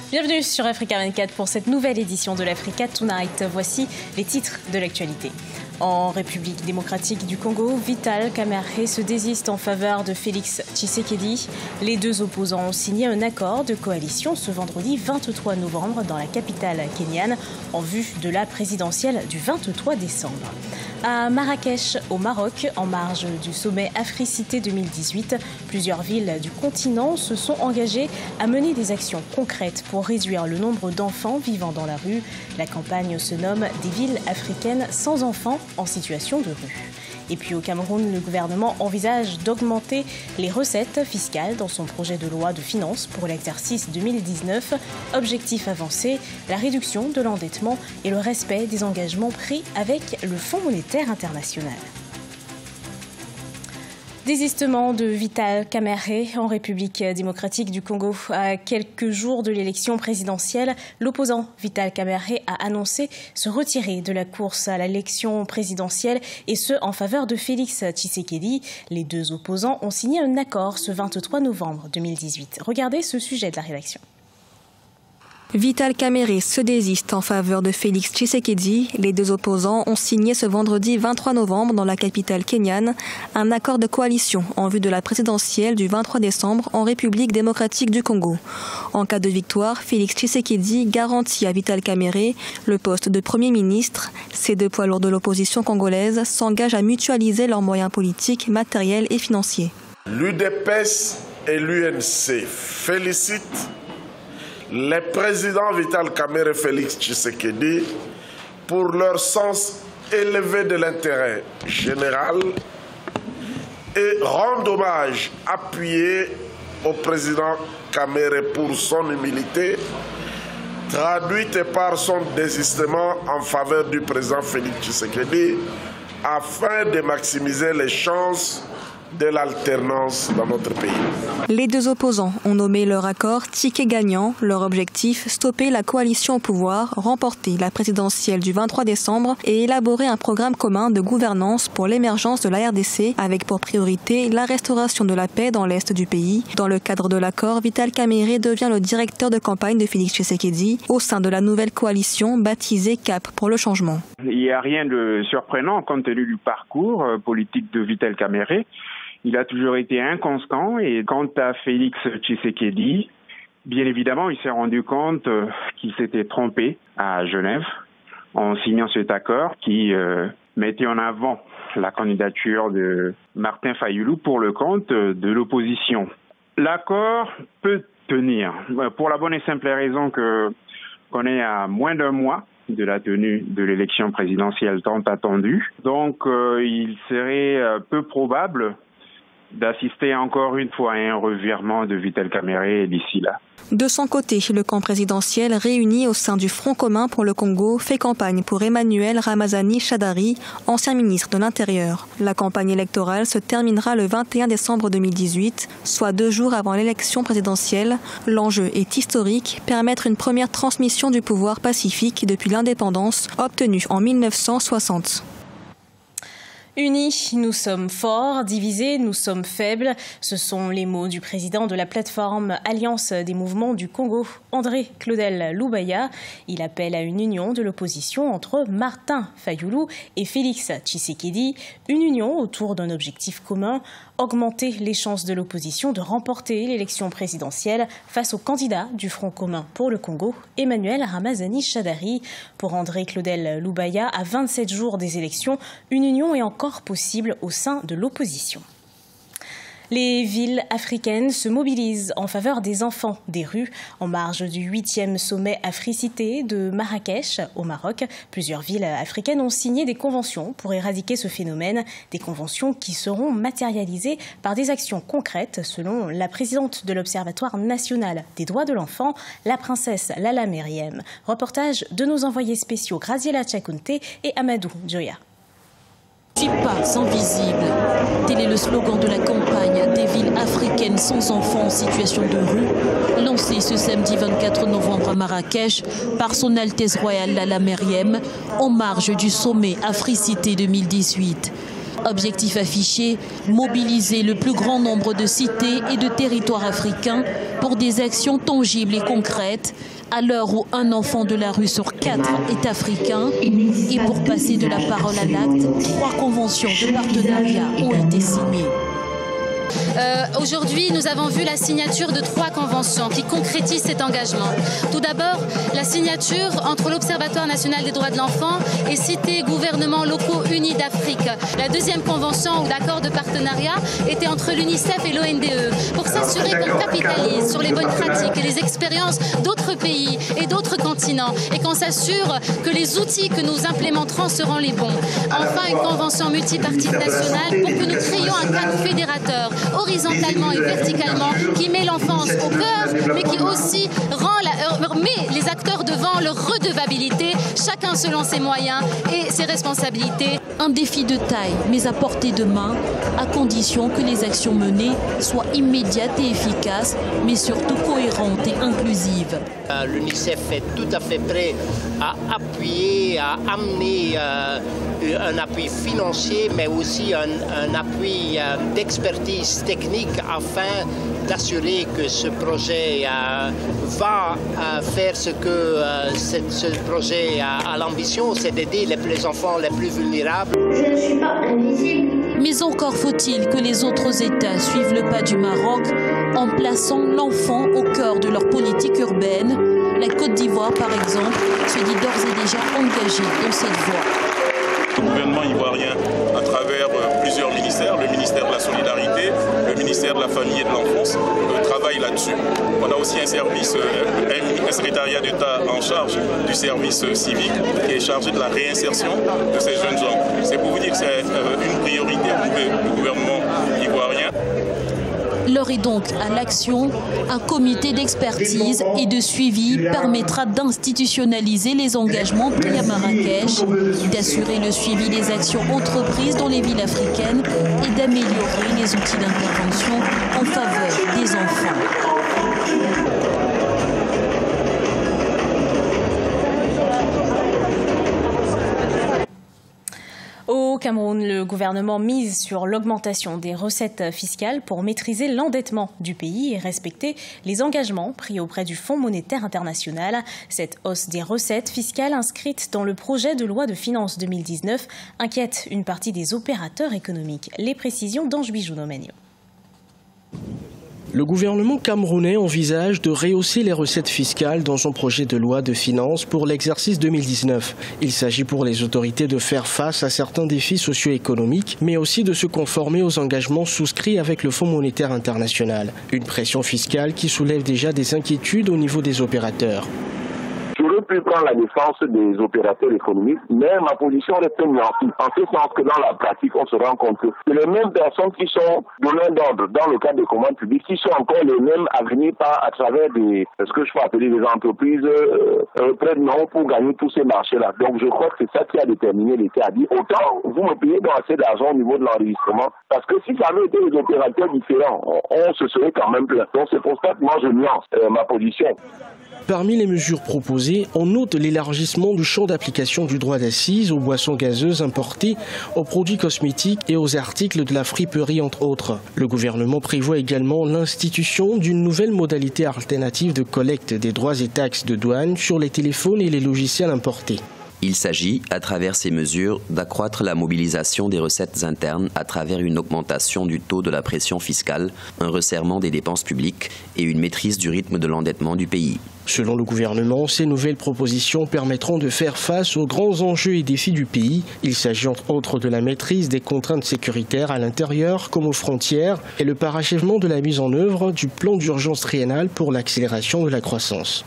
Bienvenue sur Africa 24 pour cette nouvelle édition de l'Africa Tonight. Voici les titres de l'actualité. En République démocratique du Congo, Vital Kamerhe se désiste en faveur de Félix Tshisekedi. Les deux opposants ont signé un accord de coalition ce vendredi 23 novembre dans la capitale kenyane en vue de la présidentielle du 23 décembre. À Marrakech, au Maroc, en marge du sommet Africité 2018, plusieurs villes du continent se sont engagées à mener des actions concrètes pour réduire le nombre d'enfants vivant dans la rue. La campagne se nomme « Des villes africaines sans enfants en situation de rue ». Et puis au Cameroun, le gouvernement envisage d'augmenter les recettes fiscales dans son projet de loi de finances pour l'exercice 2019. Objectif avancé, la réduction de l'endettement et le respect des engagements pris avec le Fonds monétaire international. Désistement de Vital Kamerhe en République démocratique du Congo. À quelques jours de l'élection présidentielle, l'opposant Vital Kamerhe a annoncé se retirer de la course à l'élection présidentielle et ce en faveur de Félix Tshisekedi. Les deux opposants ont signé un accord ce 23 novembre 2018. Regardez ce sujet de la rédaction. Vital Kamerhe se désiste en faveur de Félix Tshisekedi. Les deux opposants ont signé ce vendredi 23 novembre dans la capitale kenyane un accord de coalition en vue de la présidentielle du 23 décembre en République démocratique du Congo. En cas de victoire, Félix Tshisekedi garantit à Vital Kamerhe le poste de Premier ministre. Ces deux poids lourds de l'opposition congolaise s'engagent à mutualiser leurs moyens politiques, matériels et financiers. L'UDPS et l'UNC félicitent les présidents Vital Kamerhe et Félix Tshisekedi pour leur sens élevé de l'intérêt général et rendent hommage appuyé au président Kamerhe pour son humilité, traduite par son désistement en faveur du président Félix Tshisekedi afin de maximiser les chances de l'alternance dans notre pays. Les deux opposants ont nommé leur accord ticket gagnant. Leur objectif, stopper la coalition au pouvoir, remporter la présidentielle du 23 décembre et élaborer un programme commun de gouvernance pour l'émergence de la RDC avec pour priorité la restauration de la paix dans l'est du pays. Dans le cadre de l'accord, Vital Kamerhe devient le directeur de campagne de Félix Tshisekedi au sein de la nouvelle coalition baptisée Cap pour le changement. Il n'y a rien de surprenant compte tenu du parcours politique de Vital Kamerhe. Il a toujours été inconstant et quant à Félix Tshisekedi, bien évidemment, il s'est rendu compte qu'il s'était trompé à Genève en signant cet accord qui mettait en avant la candidature de Martin Fayulu pour le compte de l'opposition. L'accord peut tenir pour la bonne et simple raison qu'on est à moins d'un mois de la tenue de l'élection présidentielle tant attendue. Donc, il serait peu probable d'assister encore une fois à un revirement de Vital Kamerhe d'ici là. De son côté, le camp présidentiel réuni au sein du Front commun pour le Congo fait campagne pour Emmanuel Ramazani Shadary, ancien ministre de l'Intérieur. La campagne électorale se terminera le 21 décembre 2018, soit 2 jours avant l'élection présidentielle. L'enjeu est historique, permettre une première transmission du pouvoir pacifique depuis l'indépendance obtenue en 1960. Unis, nous sommes forts, divisés, nous sommes faibles. Ce sont les mots du président de la plateforme Alliance des mouvements du Congo, André Claudel Lubaya. Il appelle à une union de l'opposition entre Martin Fayulu et Félix Tshisekedi. Une union autour d'un objectif commun, augmenter les chances de l'opposition de remporter l'élection présidentielle face au candidat du Front commun pour le Congo, Emmanuel Ramazani Shadary. Pour André Claudel Lubaya, à 27 jours des élections, une union est encore possible au sein de l'opposition. Les villes africaines se mobilisent en faveur des enfants des rues. En marge du 8e sommet Africité de Marrakech, au Maroc, plusieurs villes africaines ont signé des conventions pour éradiquer ce phénomène. Des conventions qui seront matérialisées par des actions concrètes, selon la présidente de l'Observatoire national des droits de l'enfant, la princesse Lala Meriem. Reportage de nos envoyés spéciaux Graziella Tchakounte et Amadou Djoya. Pas invisible. Tel est le slogan de la campagne des villes africaines sans enfants en situation de rue, lancée ce samedi 24 novembre à Marrakech par son Altesse royale Lala Meriem en marge du sommet Africité 2018. Objectif affiché, mobiliser le plus grand nombre de cités et de territoires africains pour des actions tangibles et concrètes, à l'heure où un enfant de la rue sur 4 est africain. Et pour passer de la parole à l'acte, 3 conventions de partenariat ont été signées. Aujourd'hui, nous avons vu la signature de 3 conventions qui concrétisent cet engagement. Tout d'abord, la signature entre l'Observatoire national des droits de l'enfant et cités gouvernements locaux unis d'Afrique. La deuxième convention ou d'accord de partenariat était entre l'UNICEF et l'ONDE pour s'assurer qu'on capitalise sur les bonnes pratiques et les expériences d'autres pays et d'autres continents et qu'on s'assure que les outils que nous implémenterons seront les bons. Enfin, une convention multipartite nationale pour que nous créions un cadre fédérateur horizontalement et verticalement, qui met l'enfance au cœur, mais qui aussi met les acteurs devant leur redevabilité, chacun selon ses moyens et ses responsabilités. Un défi de taille, mais à portée de main, à condition que les actions menées soient immédiates et efficaces, mais surtout cohérentes et inclusives. L'UNICEF est tout à fait prêt à appuyer, à amener un appui financier, mais aussi un appui d'expertise technique afin d'assurer que ce projet va faire ce que ce projet a l'ambition, c'est d'aider les enfants les plus vulnérables. Je ne suis pas invisible. Mais encore faut-il que les autres États suivent le pas du Maroc en plaçant l'enfant au cœur de leur politique urbaine. La Côte d'Ivoire, par exemple, se dit d'ores et déjà engagée dans cette voie. Le gouvernement ivoirien, à travers plusieurs ministères, le ministère de la Solidarité, le ministère de la Famille et de l'Enfance, travaille là-dessus. On a aussi un service, un secrétariat d'État en charge du service civique qui est chargé de la réinsertion de ces jeunes gens. C'est pour vous dire que c'est une priorité du gouvernement ivoirien. L'heure est donc à l'action. Un comité d'expertise et de suivi permettra d'institutionnaliser les engagements pris à Marrakech, d'assurer le suivi des actions entreprises dans les villes africaines et d'améliorer les outils d'intervention en faveur des enfants. Au Cameroun, le gouvernement mise sur l'augmentation des recettes fiscales pour maîtriser l'endettement du pays et respecter les engagements pris auprès du Fonds monétaire international. Cette hausse des recettes fiscales inscrite dans le projet de loi de finances 2019 inquiète une partie des opérateurs économiques. Les précisions d'Ange Bijounomagno. Le gouvernement camerounais envisage de rehausser les recettes fiscales dans son projet de loi de finances pour l'exercice 2019. Il s'agit pour les autorités de faire face à certains défis socio-économiques, mais aussi de se conformer aux engagements souscrits avec le Fonds monétaire international. Une pression fiscale qui soulève déjà des inquiétudes au niveau des opérateurs. J'aurais pu prendre la défense des opérateurs économiques, mais ma position reste nuancée, en ce sens que dans la pratique, on se rend compte que c'est les mêmes personnes qui sont donneurs d'ordre dans le cadre des commandes publiques, qui sont encore les mêmes à venir à travers ce que je peux appeler des entreprises près de nous pour gagner tous ces marchés-là. Donc je crois que c'est ça qui a déterminé l'État à dire autant vous me payez dans assez d'argent au niveau de l'enregistrement, parce que si ça avait été des opérateurs différents, on se serait quand même plaint. Donc c'est pour ça que moi je nuance ma position. Parmi les mesures proposées, on note l'élargissement du champ d'application du droit d'assises aux boissons gazeuses importées, aux produits cosmétiques et aux articles de la friperie entre autres. Le gouvernement prévoit également l'institution d'une nouvelle modalité alternative de collecte des droits et taxes de douane sur les téléphones et les logiciels importés. Il s'agit, à travers ces mesures, d'accroître la mobilisation des recettes internes à travers une augmentation du taux de la pression fiscale, un resserrement des dépenses publiques et une maîtrise du rythme de l'endettement du pays. Selon le gouvernement, ces nouvelles propositions permettront de faire face aux grands enjeux et défis du pays. Il s'agit entre autres de la maîtrise des contraintes sécuritaires à l'intérieur comme aux frontières et le parachèvement de la mise en œuvre du plan d'urgence triennal pour l'accélération de la croissance.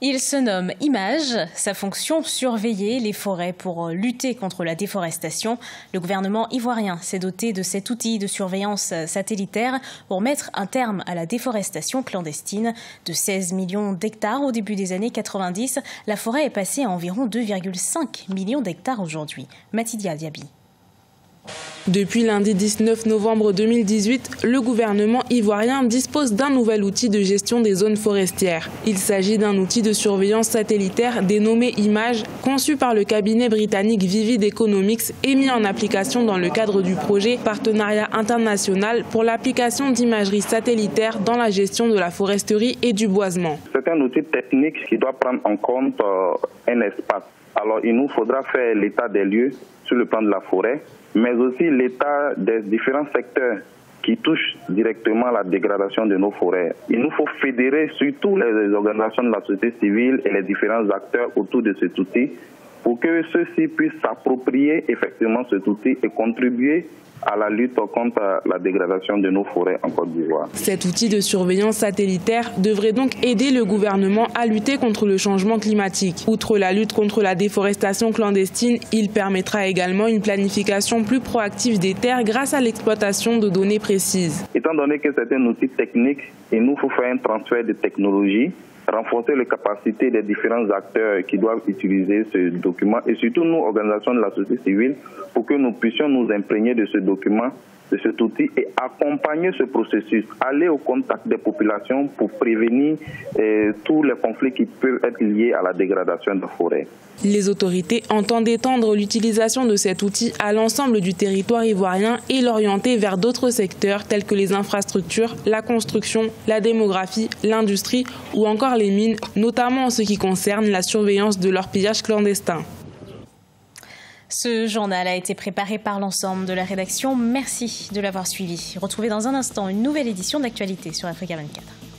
Il se nomme Image, sa fonction surveiller les forêts pour lutter contre la déforestation. Le gouvernement ivoirien s'est doté de cet outil de surveillance satellitaire pour mettre un terme à la déforestation clandestine. De 16 millions d'hectares au début des années 90, la forêt est passée à environ 2,5 millions d'hectares aujourd'hui. Matidia Diaby. Depuis lundi 19 novembre 2018, le gouvernement ivoirien dispose d'un nouvel outil de gestion des zones forestières. Il s'agit d'un outil de surveillance satellitaire dénommé Image, conçu par le cabinet britannique Vivid Economics et mis en application dans le cadre du projet Partenariat international pour l'application d'imagerie satellitaire dans la gestion de la foresterie et du boisement. C'est un outil technique qui doit prendre en compte un espace. Alors il nous faudra faire l'état des lieux sur le plan de la forêt, mais aussi l'état des différents secteurs qui touchent directement à la dégradation de nos forêts. Il nous faut fédérer surtout les organisations de la société civile et les différents acteurs autour de cet outil pour que ceux-ci puissent s'approprier effectivement cet outil et contribuer à la lutte contre la dégradation de nos forêts en Côte d'Ivoire. Cet outil de surveillance satellitaire devrait donc aider le gouvernement à lutter contre le changement climatique. Outre la lutte contre la déforestation clandestine, il permettra également une planification plus proactive des terres grâce à l'exploitation de données précises. Étant donné que c'est un outil technique, il nous faut faire un transfert de technologie, renforcer les capacités des différents acteurs qui doivent utiliser ce document et surtout nous, organisations de la société civile, pour que nous puissions nous imprégner de ce document, de cet outil et accompagner ce processus, aller au contact des populations pour prévenir tous les conflits qui peuvent être liés à la dégradation de forêts. Les autorités entendent étendre l'utilisation de cet outil à l'ensemble du territoire ivoirien et l'orienter vers d'autres secteurs tels que les infrastructures, la construction, la démographie, l'industrie ou encore les mines, notamment en ce qui concerne la surveillance de leur pillage clandestin. Ce journal a été préparé par l'ensemble de la rédaction. Merci de l'avoir suivi. Retrouvez dans un instant une nouvelle édition d'Actualité sur Africa 24.